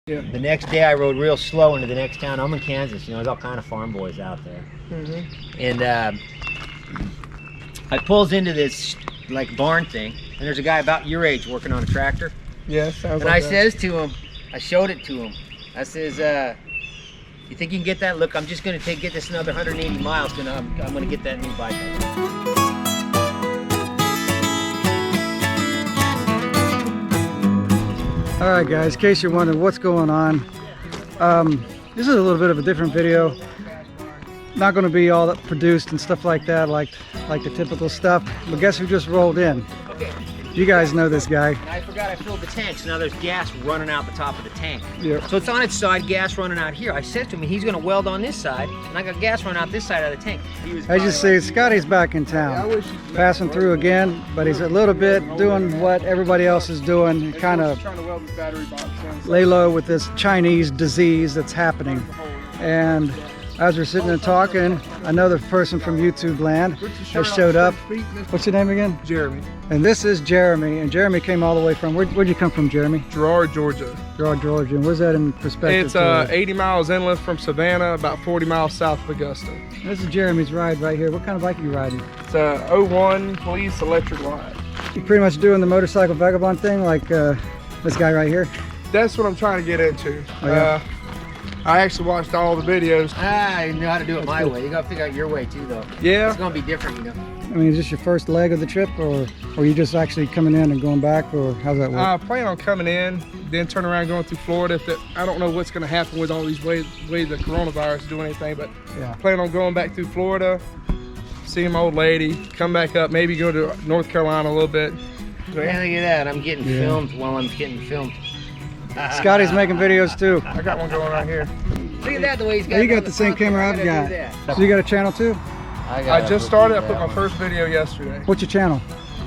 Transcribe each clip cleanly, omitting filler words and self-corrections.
Yeah. The next day I rode real slow into the next town. I'm in Kansas, you know, there's all kind of farm boys out there. And I pulls into this like barn thing, and there's a guy about your age working on a tractor. Yeah, sounds and like I that. says to him, I showed it to him. I says, you think you can get that? Look, I'm just gonna get this another 180 miles, and I'm gonna get that new bike. All right, guys, in case you're wondering what's going on, this is a little bit of a different video. Not going to be all that produced and stuff like that, like the typical stuff. But guess who just rolled in? Okay. You guys know this guy. I forgot I filled the tank, so now there's gas running out the top of the tank. Yep. So it's on its side, gas running out here. I said to him, he's going to weld on this side, and I got gas running out this side of the tank. As you see, Scotty's back in town, passing through again, but he's a little bit doing what everybody else is doing, kind of lay low with this Chinese disease that's happening. And as we're sitting there talking, another person from YouTube land has showed up. What's your name again? Jeremy. And this is Jeremy, and Jeremy came all the way from, where'd you come from, Jeremy? Girard, Georgia. Girard, Georgia. And where's that in perspective? It's 80 miles inland from Savannah, about 40 miles south of Augusta. This is Jeremy's ride right here. What kind of bike are you riding? It's a 01 Police Electric Line. You pretty much doing the motorcycle vagabond thing like this guy right here? That's what I'm trying to get into. Oh, yeah. I actually watched all the videos. I know how to do it my way. You got to figure out your way too, though. Yeah. It's going to be different, you know. I mean, is this your first leg of the trip, or are you just actually coming in and going back, or how's that work? I plan on coming in, then turn around going through Florida. I don't know what's going to happen with all these ways the coronavirus is doing anything, but Yeah. I plan on going back through Florida, seeing my old lady, come back up, maybe go to North Carolina a little bit. Yeah, look at that. I'm getting filmed while I'm getting filmed. Scotty's making videos too. I got one going right here. Look at that, the way he's got You it got on the same front. camera I I've gotta do got. that. So you got a channel too? I just started. I put my first video yesterday. What's your channel?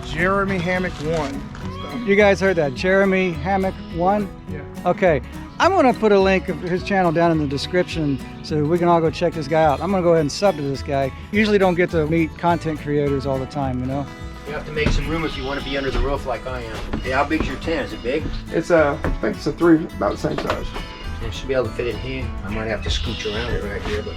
Jeremy Hammock 1. You guys heard that, Jeremy Hammock 1? Yeah. Okay, I'm gonna put a link of his channel down in the description so we can all go check this guy out. I'm gonna go ahead and sub to this guy. Usually don't get to meet content creators all the time, you know? You have to make some room if you want to be under the roof like I am. Hey, how big's your tent? Is it big? It's I think it's a 3, about the same size. It should be able to fit in here. I might have to scooch around it right here, but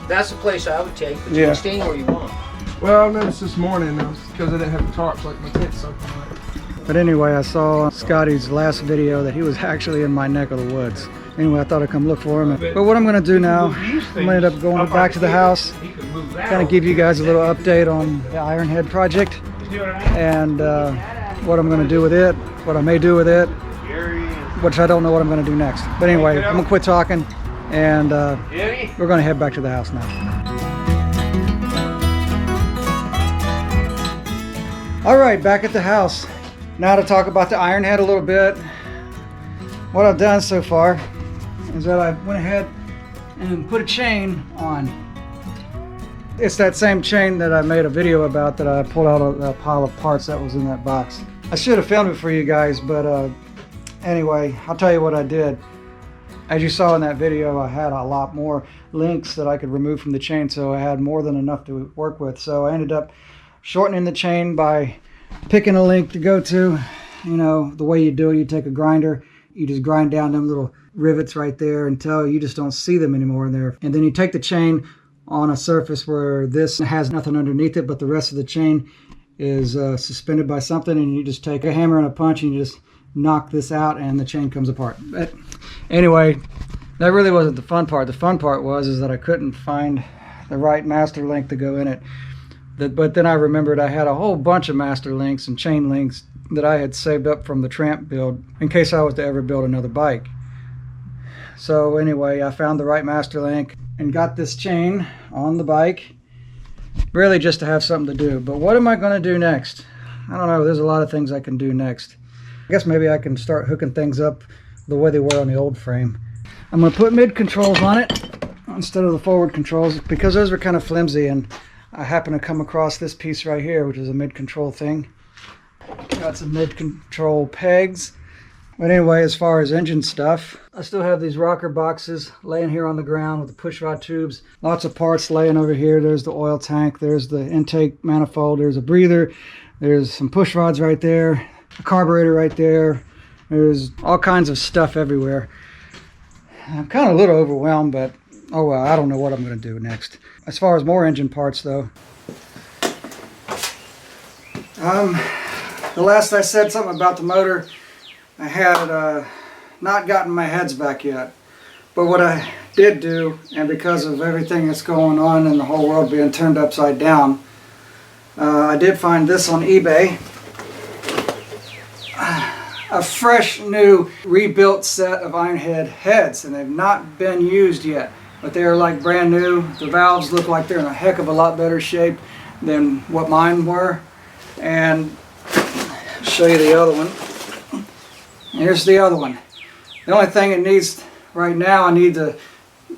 that's the place I would take. But you Yeah. can stay where you want. Well, I noticed this morning because I didn't have the tarps, like my tent's soaking wet. But anyway, I saw Scotty's last video that he was actually in my neck of the woods. Anyway, I thought I'd come look for him. But what I'm gonna do now, I'm gonna end up going back to the house, kind of give you guys a little update on the Ironhead project and what I'm gonna do with it, what I may do with it, which I don't know what I'm gonna do next. But anyway, I'm gonna quit talking and we're gonna head back to the house now. All right, back at the house. Now to talk about the Ironhead a little bit. What I've done so far is that I went ahead and put a chain on. It's that same chain that I made a video about that I pulled out of that pile of parts that was in that box. I should have filmed it for you guys, but anyway, I'll tell you what I did. As you saw in that video, I had a lot more links that I could remove from the chain, so I had more than enough to work with. So I ended up shortening the chain by picking a link to go to. You know, the way you do it, you take a grinder, you just grind down them little rivets right there until you just don't see them anymore in there. And then you take the chain on a surface where this has nothing underneath it, but the rest of the chain is suspended by something, and you just take a hammer and a punch and you just knock this out and the chain comes apart. But anyway, that really wasn't the fun part. The fun part was that I couldn't find the right master link to go in it. But then I remembered I had a whole bunch of master links and chain links that I had saved up from the Tramp build in case I was to ever build another bike. So anyway, I found the right master link and got this chain on the bike, really just to have something to do. But what am I going to do next? I don't know. There's a lot of things I can do next. I guess maybe I can start hooking things up the way they were on the old frame. I'm going to put mid controls on it instead of the forward controls because those were kind of flimsy, and I happen to come across this piece right here, which is a mid control thing. Got some mid control pegs. But anyway, as far as engine stuff, I still have these rocker boxes laying here on the ground with the push rod tubes. Lots of parts laying over here. There's the oil tank, there's the intake manifold, there's a breather, there's some push rods right there, a carburetor right there, There's all kinds of stuff everywhere. I'm kind of a little overwhelmed, but oh well, I don't know what I'm going to do next. As far as more engine parts though, the last I said something about the motor, I had not gotten my heads back yet. But what I did do, and because of everything that's going on and the whole world being turned upside down, I did find this on eBay. A fresh new rebuilt set of Ironhead heads, and they've not been used yet, but they are like brand new. The valves look like they're in a heck of a lot better shape than what mine were. And I'll show you the other one. Here's the other one. The only thing it needs right now, I need to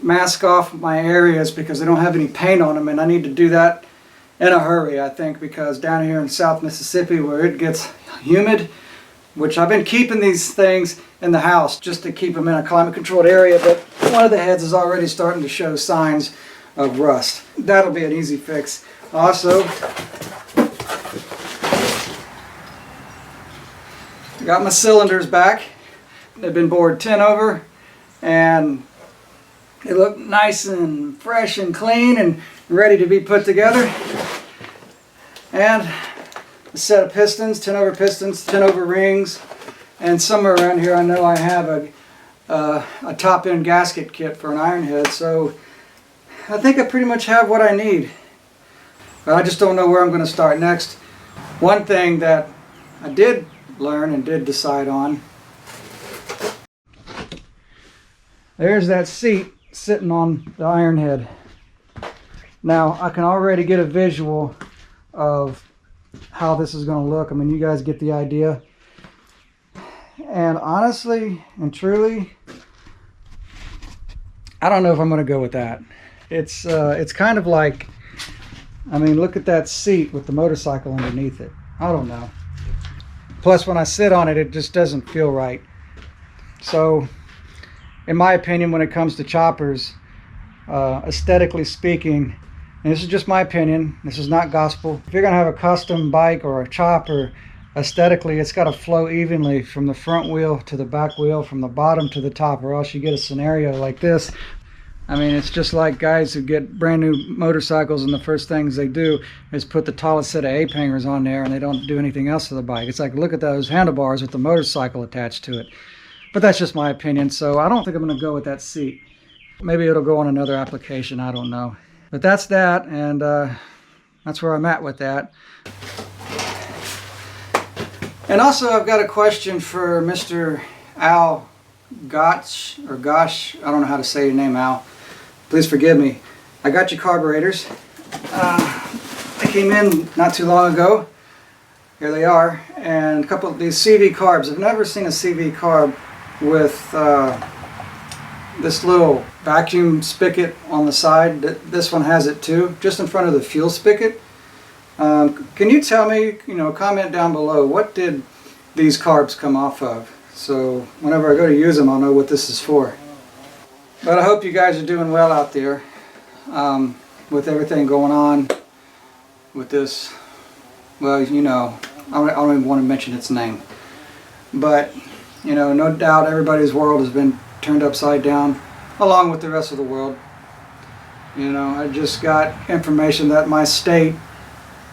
mask off my areas because they don't have any paint on them, and I need to do that in a hurry, I think, because down here in South Mississippi where it gets humid, which I've been keeping these things in the house just to keep them in a climate controlled area, but one of the heads is already starting to show signs of rust. That'll be an easy fix. Also, I got my cylinders back. They've been bored 10 over, and they look nice and fresh and clean and ready to be put together. And a set of pistons, 10 over rings, and somewhere around here I know I have a top-end gasket kit for an Ironhead, so I think I pretty much have what I need. But I just don't know where I'm going to start next. One thing that I did learn and did decide on, there's that seat sitting on the Ironhead. Now I can already get a visual of how this is going to look. I mean, you guys get the idea. And honestly and truly, I don't know if I'm going to go with that. It's kind of like, I mean, look at that seat with the motorcycle underneath it. I don't know. Plus, when I sit on it, it just doesn't feel right. So, in my opinion, when it comes to choppers, aesthetically speaking, and this is just my opinion, this is not gospel, if you're going to have a custom bike or a chopper, aesthetically it's got to flow evenly from the front wheel to the back wheel, from the bottom to the top, or else you get a scenario like this. I mean, it's just like guys who get brand new motorcycles and the first things they do is put the tallest set of ape hangers on there and they don't do anything else to the bike. It's like, look at those handlebars with the motorcycle attached to it. But that's just my opinion, so I don't think I'm going to go with that seat. Maybe it'll go on another application, I don't know. But that's that, and that's where I'm at with that. And also, I've got a question for Mr. Al Gotch, or Gosh, I don't know how to say your name, Al. Please forgive me. I got your carburetors. They came in not too long ago. Here they are. And a couple of these CV carbs. I've never seen a CV carb with this little vacuum spigot on the side. This one has it too, just in front of the fuel spigot. Can you tell me, comment down below, what did these carbs come off of? So whenever I go to use them, I'll know what this is for. But I hope you guys are doing well out there with everything going on with this. Well, I don't even want to mention its name. But, no doubt everybody's world has been turned upside down, along with the rest of the world. I just got information that my state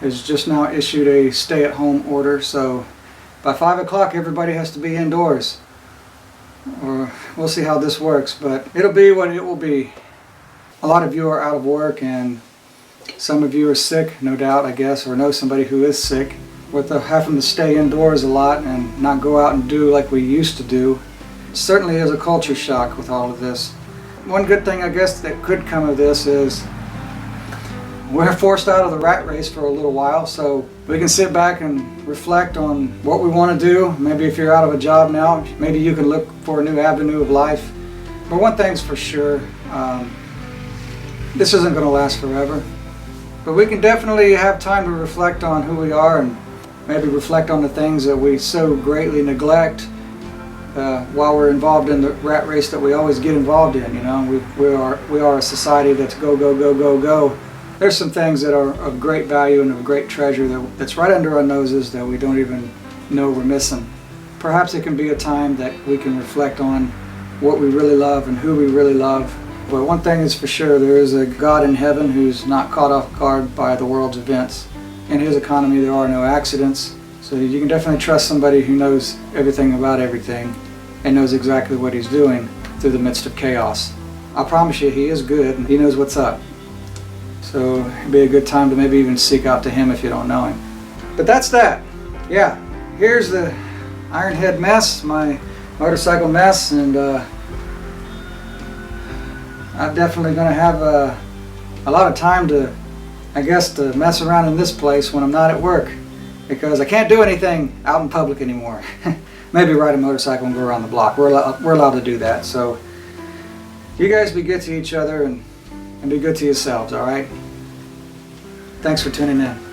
has just now issued a stay-at-home order, so by 5 o'clock everybody has to be indoors. Or we'll see how this works, but it'll be what it will be. A lot of you are out of work, and some of you are sick, no doubt, I guess, or know somebody who is sick. With having to stay indoors a lot and not go out and do like we used to do, certainly is a culture shock with all of this. One good thing, I guess, that could come of this is we're forced out of the rat race for a little while, so we can sit back and reflect on what we want to do. Maybe if you're out of a job now, maybe you can look for a new avenue of life. But one thing's for sure, this isn't going to last forever. But we can definitely have time to reflect on who we are and maybe reflect on the things that we so greatly neglect while we're involved in the rat race that we always get involved in. We are a society that's go, go, go, go, go. There's some things that are of great value and of great treasure that's right under our noses that we don't even know we're missing. perhaps it can be a time that we can reflect on what we really love and who we really love. But one thing is for sure, there is a God in heaven who's not caught off guard by the world's events. In his economy, there are no accidents. So you can definitely trust somebody who knows everything about everything and knows exactly what he's doing through the midst of chaos. I promise you, he is good and he knows what's up. So it'd be a good time to maybe even seek out to him if you don't know him. But that's that. Yeah, here's the Ironhead mess, my motorcycle mess, and I'm definitely going to have a lot of time to, I guess, to mess around in this place when I'm not at work, because I can't do anything out in public anymore. Maybe ride a motorcycle and go around the block. We're allowed to do that. So you guys be good to each other and be good to yourselves, all right? Thanks for tuning in.